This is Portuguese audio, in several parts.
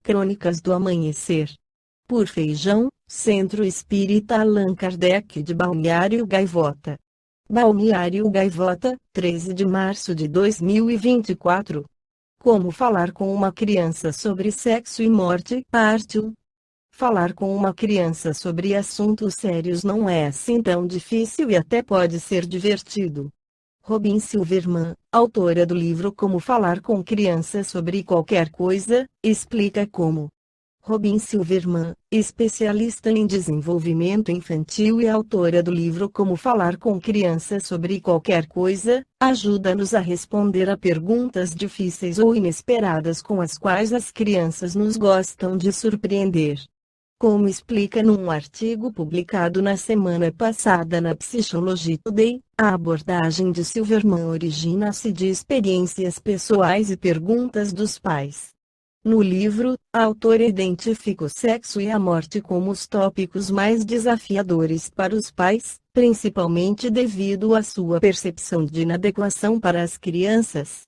Crônicas do Amanhecer. Por Feijão, Centro Espírita Allan Kardec de Balneário Gaivota. Balneário Gaivota, 13 de março de 2024. Como falar com uma criança sobre sexo e morte, parte 1. Falar com uma criança sobre assuntos sérios não é assim tão difícil e até pode ser divertido. Robin Silverman, autora do livro Como Falar com Crianças sobre Qualquer Coisa, explica como. Robin Silverman, especialista em desenvolvimento infantil e autora do livro Como Falar com Crianças sobre Qualquer Coisa, ajuda-nos a responder a perguntas difíceis ou inesperadas com as quais as crianças nos gostam de surpreender. Como explica num artigo publicado na semana passada na Psychology Today, a abordagem de Silverman origina-se de experiências pessoais e perguntas dos pais. No livro, a autora identifica o sexo e a morte como os tópicos mais desafiadores para os pais, principalmente devido à sua percepção de inadequação para as crianças.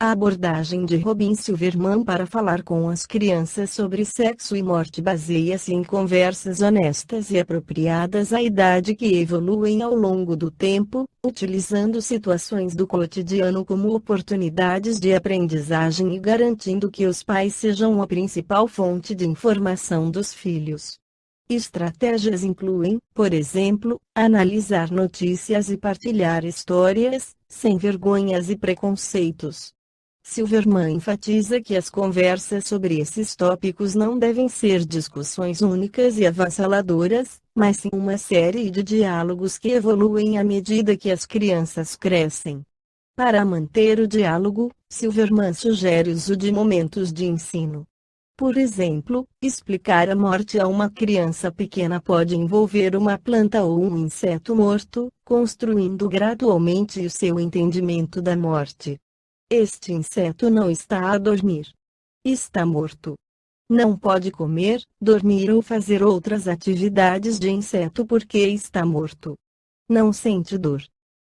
A abordagem de Robin Silverman para falar com as crianças sobre sexo e morte baseia-se em conversas honestas e apropriadas à idade que evoluem ao longo do tempo, utilizando situações do cotidiano como oportunidades de aprendizagem e garantindo que os pais sejam a principal fonte de informação dos filhos. Estratégias incluem, por exemplo, analisar notícias e partilhar histórias, sem vergonhas e preconceitos. Silverman enfatiza que as conversas sobre esses tópicos não devem ser discussões únicas e avassaladoras, mas sim uma série de diálogos que evoluem à medida que as crianças crescem. Para manter o diálogo, Silverman sugere o uso de momentos de ensino. Por exemplo, explicar a morte a uma criança pequena pode envolver uma planta ou um inseto morto, construindo gradualmente o seu entendimento da morte. Este inseto não está a dormir. Está morto. Não pode comer, dormir ou fazer outras atividades de inseto porque está morto. Não sente dor.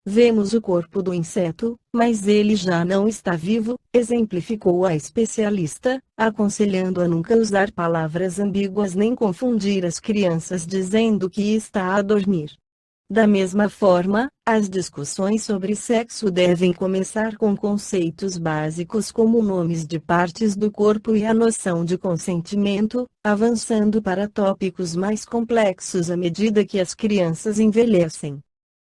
Vemos o corpo do inseto, mas ele já não está vivo, exemplificou a especialista, aconselhando a nunca usar palavras ambíguas nem confundir as crianças dizendo que está a dormir. Da mesma forma, as discussões sobre sexo devem começar com conceitos básicos como nomes de partes do corpo e a noção de consentimento, avançando para tópicos mais complexos à medida que as crianças envelhecem.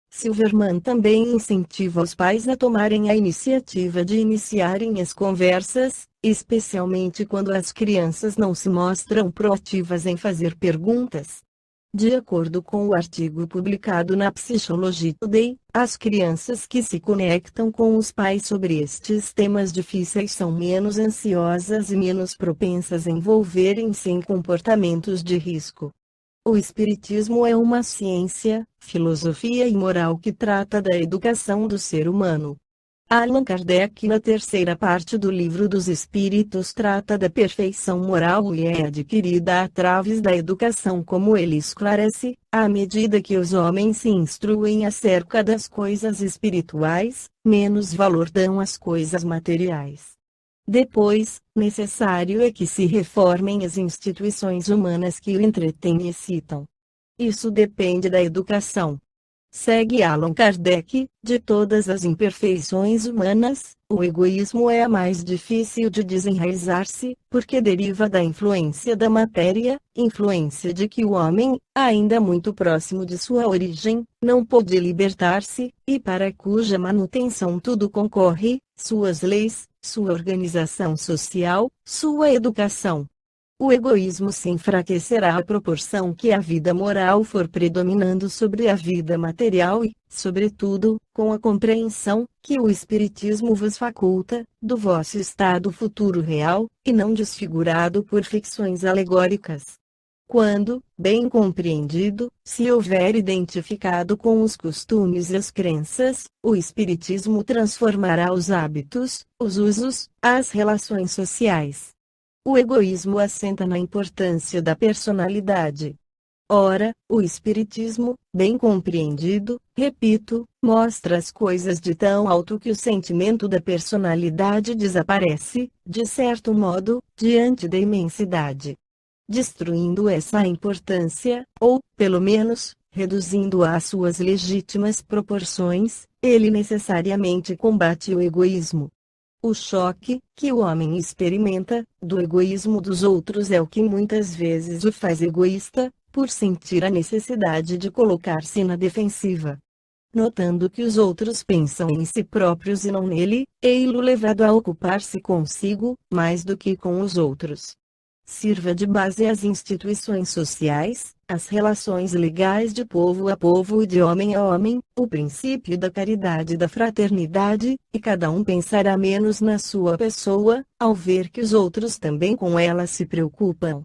Silverman também incentiva os pais a tomarem a iniciativa de iniciarem as conversas, especialmente quando as crianças não se mostram proativas em fazer perguntas. De acordo com o artigo publicado na Psychology Today, as crianças que se conectam com os pais sobre estes temas difíceis são menos ansiosas e menos propensas a envolverem-se em comportamentos de risco. O Espiritismo é uma ciência, filosofia e moral que trata da educação do ser humano. Allan Kardec, na terceira parte do Livro dos Espíritos, trata da perfeição moral e é adquirida através da educação, como ele esclarece, à medida que os homens se instruem acerca das coisas espirituais, menos valor dão às coisas materiais. Depois, necessário é que se reformem as instituições humanas que o entretêm e excitam. Isso depende da educação. Segue Allan Kardec, de todas as imperfeições humanas, o egoísmo é a mais difícil de desenraizar-se, porque deriva da influência da matéria, influência de que o homem, ainda muito próximo de sua origem, não pôde libertar-se, e para cuja manutenção tudo concorre, suas leis, sua organização social, sua educação. O egoísmo se enfraquecerá à proporção que a vida moral for predominando sobre a vida material e, sobretudo, com a compreensão, que o Espiritismo vos faculta, do vosso estado futuro real, e não desfigurado por ficções alegóricas. Quando, bem compreendido, se houver identificado com os costumes e as crenças, o Espiritismo transformará os hábitos, os usos, as relações sociais. O egoísmo assenta na importância da personalidade. Ora, o Espiritismo, bem compreendido, repito, mostra as coisas de tão alto que o sentimento da personalidade desaparece, de certo modo, diante da imensidade. Destruindo essa importância, ou, pelo menos, reduzindo-a às suas legítimas proporções, ele necessariamente combate o egoísmo. O choque que o homem experimenta do egoísmo dos outros é o que muitas vezes o faz egoísta, por sentir a necessidade de colocar-se na defensiva. Notando que os outros pensam em si próprios e não nele, ei-lo levado a ocupar-se consigo, mais do que com os outros. Sirva de base às instituições sociais, às relações legais de povo a povo e de homem a homem, o princípio da caridade e da fraternidade, e cada um pensará menos na sua pessoa, ao ver que os outros também com ela se preocupam.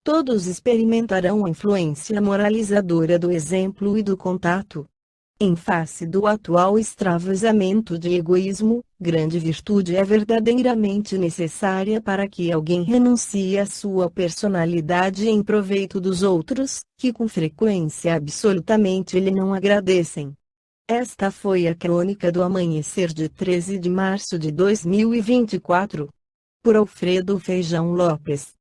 Todos experimentarão a influência moralizadora do exemplo e do contato. Em face do atual extravasamento de egoísmo, grande virtude é verdadeiramente necessária para que alguém renuncie à sua personalidade em proveito dos outros, que com frequência absolutamente lhe não agradecem. Esta foi a crônica do amanhecer de 13 de março de 2024. Por Alfredo Feijão Lopes.